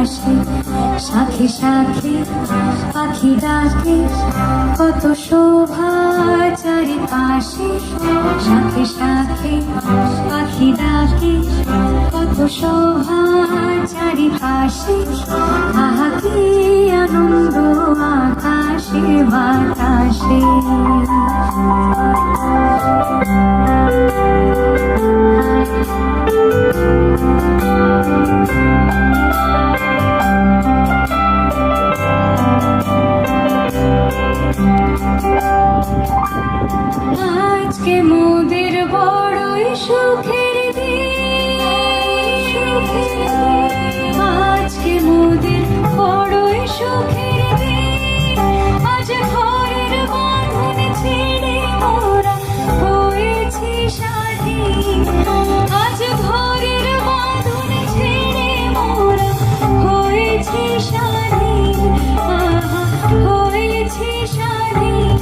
পাশে সাথে সাথে পাখি ডাকে কত শোভা চারিপাশে সাথে সাথে পাখি ডাকে কত শোভা চারিপাশে আহা কি আনন্দ আকাশে বাতাসে আজকে মোদের বড়ই সুখের দিন, আজকে মোদের বড়ই সুখের দিন। আজ ঘরের বাঁধন ছেড়ে মোরা হয়েছি স্বাধীন, আজ ঘরের বাঁধন ছেড়ে মোরা হয়েছি স্বাধীন, আহা হয়েছি স্বাধীন।